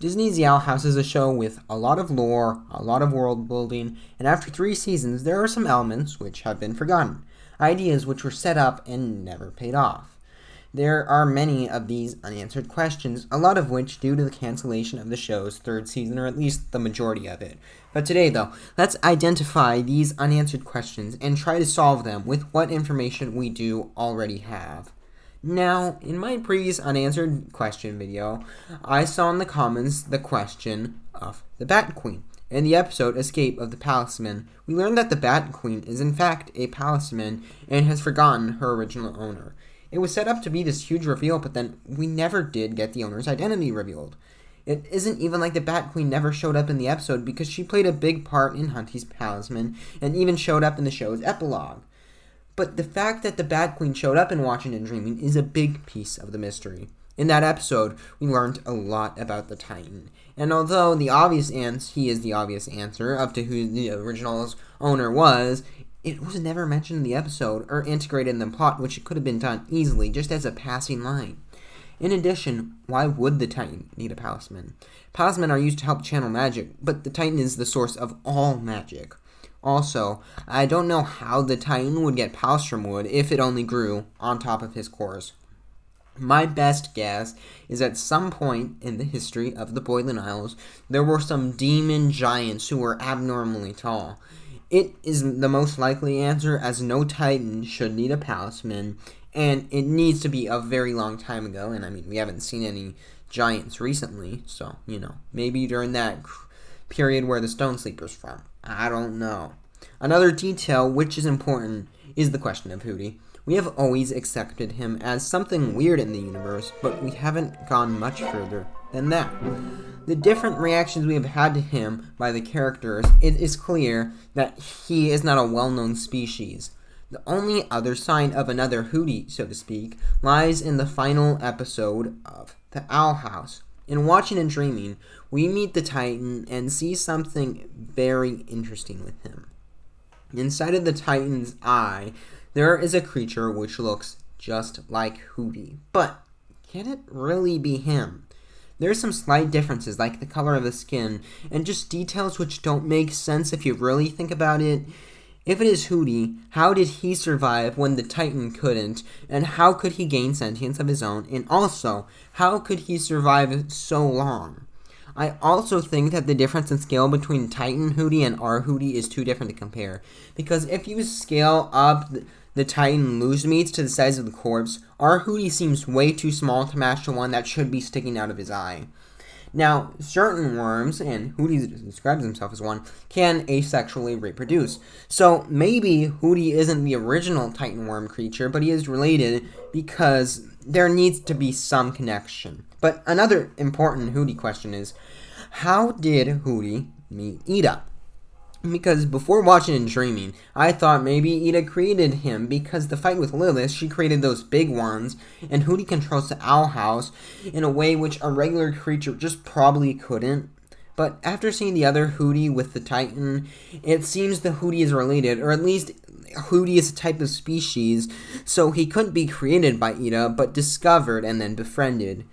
Disney's The Owl House is a show with a lot of lore, a lot of world building, and after 3 seasons, there are some elements which have been forgotten, ideas which were set up and never paid off. There are many of these unanswered questions, a lot of which due to the cancellation of the show's 3rd season, or at least the majority of it. But today, though, let's identify these unanswered questions and try to solve them with what information we do already have. Now, in my previous unanswered question video, I saw in the comments the question of the Bat Queen. In the episode Escape of the Palisman, we learned that the Bat Queen is in fact a palisman and has forgotten her original owner. It was set up to be this huge reveal, but then we never did get the owner's identity revealed. It isn't even like the Bat Queen never showed up in the episode because she played a big part in Hooty's palisman and even showed up in the show's epilogue. But the fact that the Bat Queen showed up in Watching and Dreaming is a big piece of the mystery. In that episode, we learned a lot about the Titan. And although he is the obvious answer up to who the original owner was, it was never mentioned in the episode or integrated in the plot, which it could have been done easily, just as a passing line. In addition, why would the Titan need a palisman? Palismen are used to help channel magic, but the Titan is the source of all magic. Also, I don't know how the Titan would get palstrom wood if it only grew on top of his cores. My best guess is at some point in the history of the Boylan Isles, there were some demon giants who were abnormally tall. It is the most likely answer, as no Titan should need a palisman, and it needs to be a very long time ago, and I mean, we haven't seen any giants recently, so, maybe during that period where the Stone Sleeper's from. I don't know. Another detail which is important is the question of Hooty. We have always accepted him as something weird in the universe, but we haven't gone much further than that. The different reactions we have had to him by the characters, it is clear that he is not a well-known species. The only other sign of another Hooty, so to speak, lies in the final episode of The Owl House. In Watching and Dreaming, we meet the Titan and see something very interesting with him. Inside of the Titan's eye, there is a creature which looks just like Hooty. But can it really be him? There are some slight differences, like the color of the skin, and just details which don't make sense if you really think about it. If it is Hooty, how did he survive when the Titan couldn't, and how could he gain sentience of his own, and also, how could he survive so long? I also think that the difference in scale between Titan Hooty and our Hooty is too different to compare, because if you scale up the Titan loose meats to the size of the corpse, our Hooty seems way too small to match the one that should be sticking out of his eye. Now, certain worms, and Hooty describes himself as one, can asexually reproduce. So maybe Hooty isn't the original Titan worm creature, but he is related because there needs to be some connection. But another important Hooty question is, how did Hooty meet Ida? Because before Watching and Dreaming, I thought maybe Ida created him because the fight with Lilith, she created those big ones, and Hooty controls the Owl House in a way which a regular creature just probably couldn't. But after seeing the other Hooty with the Titan, it seems the Hooty is related, or at least Hooty is a type of species, so he couldn't be created by Ida, but discovered and then befriended.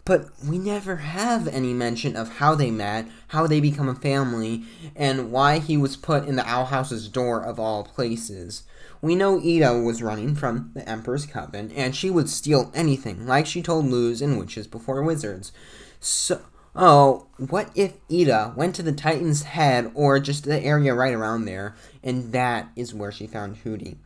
But we never have any mention of how they met, how they become a family, and why he was put in the Owl House's door of all places. We know Ida was running from the Emperor's Coven, and she would steal anything, like she told Luz and witches before wizards. So, what if Ida went to the Titan's head, or just the area right around there, and that is where she found Hooty?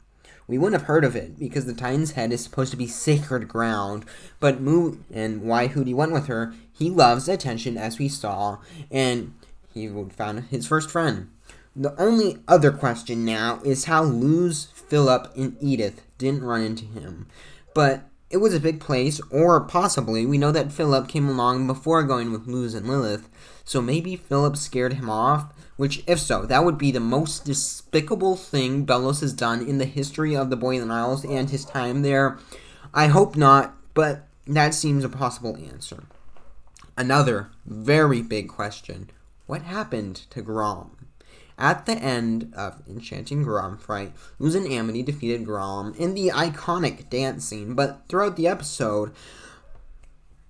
We wouldn't have heard of it, because the Titan's head is supposed to be sacred ground, and why Hooty went with her, he loves attention, as we saw, and he would found his first friend. The only other question now is how Luz, Philip, and Edith didn't run into him. But it was a big place, or possibly, we know that Philip came along before going with Luz and Lilith, so maybe Philip scared him off, which, if so, that would be the most despicable thing Belos has done in the history of the Boylan Isles and his time there. I hope not, but that seems a possible answer. Another very big question. What happened to Grom? At the end of Enchanting Grom Fright, Luz and Amity defeated Grom in the iconic dance scene, but throughout the episode,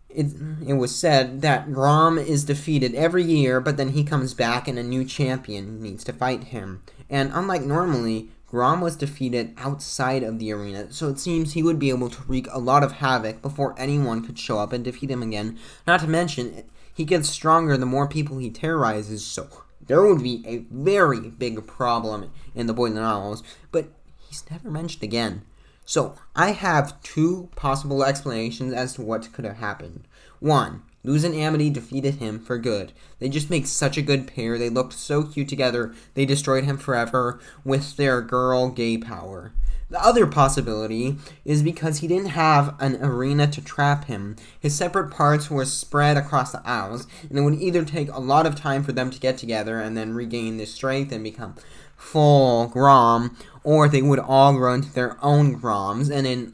it was said that Grom is defeated every year, but then he comes back and a new champion needs to fight him. And unlike normally, Grom was defeated outside of the arena, so it seems he would be able to wreak a lot of havoc before anyone could show up and defeat him again. Not to mention, he gets stronger the more people he terrorizes, so there would be a very big problem in the Boiling Isles, but he's never mentioned again. So, I have two possible explanations as to what could have happened. One, Luz and Amity defeated him for good. They just make such a good pair. They looked so cute together. They destroyed him forever with their girl gay power. The other possibility is because he didn't have an arena to trap him. His separate parts were spread across the Isles, and it would either take a lot of time for them to get together and then regain their strength and become full Grom, or they would all grow into their own Groms, and in,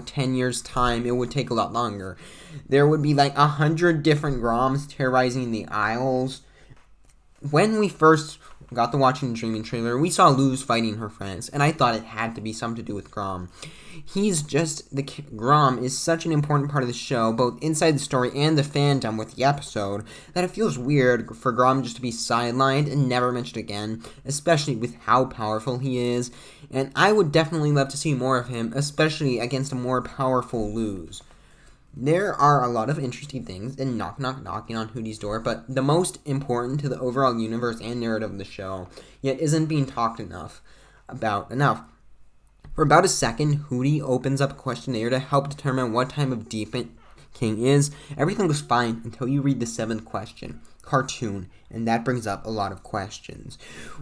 10 years' time, it would take a lot longer. There would be 100 different Groms terrorizing the Isles. When we first got the Watching and Dreaming trailer, we saw Luz fighting her friends, and I thought it had to be something to do with Grom. Grom is such an important part of the show, both inside the story and the fandom with the episode, that it feels weird for Grom just to be sidelined and never mentioned again, especially with how powerful he is, and I would definitely love to see more of him, especially against a more powerful Luz. There are a lot of interesting things in knocking on Hooty's door, but the most important to the overall universe and narrative of the show, yet isn't being talked about enough. For about a second, Hooty opens up a questionnaire to help determine what type of demon King is. Everything goes fine until you read the 7th question, cartoon, and that brings up a lot of questions.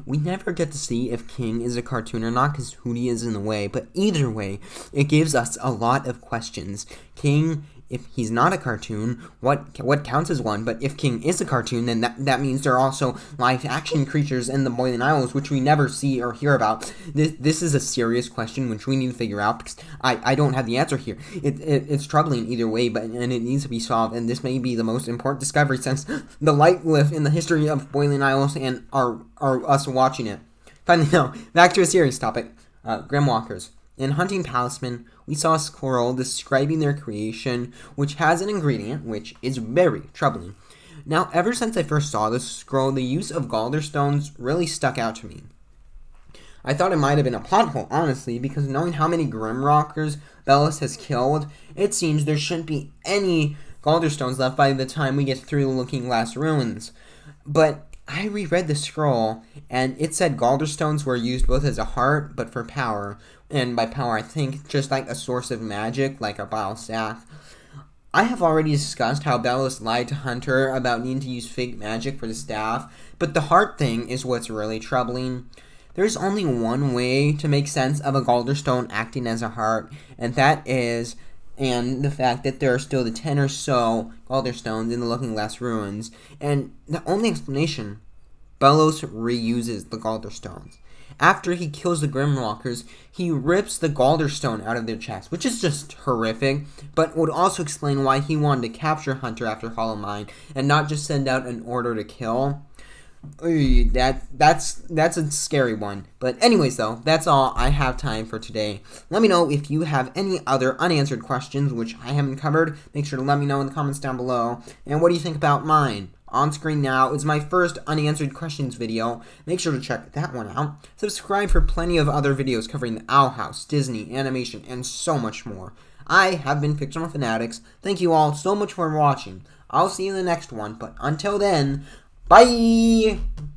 We never get to see if King is a cartoon or not because Hooty is in the way, but either way, it gives us a lot of questions. King, if he's not a cartoon, what counts as one? But if King is a cartoon, then that means there are also live-action creatures in the Boiling Isles, which we never see or hear about. This is a serious question which we need to figure out because I don't have the answer here. It's troubling either way, and it needs to be solved. And this may be the most important discovery since the light lift in the history of Boiling Isles and are us watching it. Finally, now back to a serious topic: Grimwalkers. In Hunting Palisman, we saw a scroll describing their creation, which has an ingredient which is very troubling. Now, ever since I first saw this scroll, the use of Calder Stones really stuck out to me. I thought it might have been a plot hole, honestly, because knowing how many Grimwalkers Belos has killed, it seems there shouldn't be any Calder Stones left by the time we get through the Looking Glass Ruins. But I reread the scroll, and it said Calder Stones were used both as a heart, but for power. And by power, I think just like a source of magic, like a bile staff. I have already discussed how Belos lied to Hunter about needing to use fake magic for the staff, but the heart thing is what's really troubling. There's only one way to make sense of a Calder Stone acting as a heart, and the fact that there are still the 10 or so Calder Stones in the Looking Glass Ruins, and the only explanation, Belos reuses the Calder Stones. After he kills the Grimwalkers, he rips the Calder Stone out of their chest, which is just horrific, but would also explain why he wanted to capture Hunter after Hollow Mine, and not just send out an order to kill. That's a scary one. But anyways though, that's all I have time for today. Let me know if you have any other unanswered questions which I haven't covered. Make sure to let me know in the comments down below. And what do you think about mine? On screen now is my first unanswered questions video. Make sure to check that one out. Subscribe for plenty of other videos covering the Owl House, Disney, animation, and so much more. I have been Fictional Fanatics. Thank you all so much for watching. I'll see you in the next one, but until then, bye!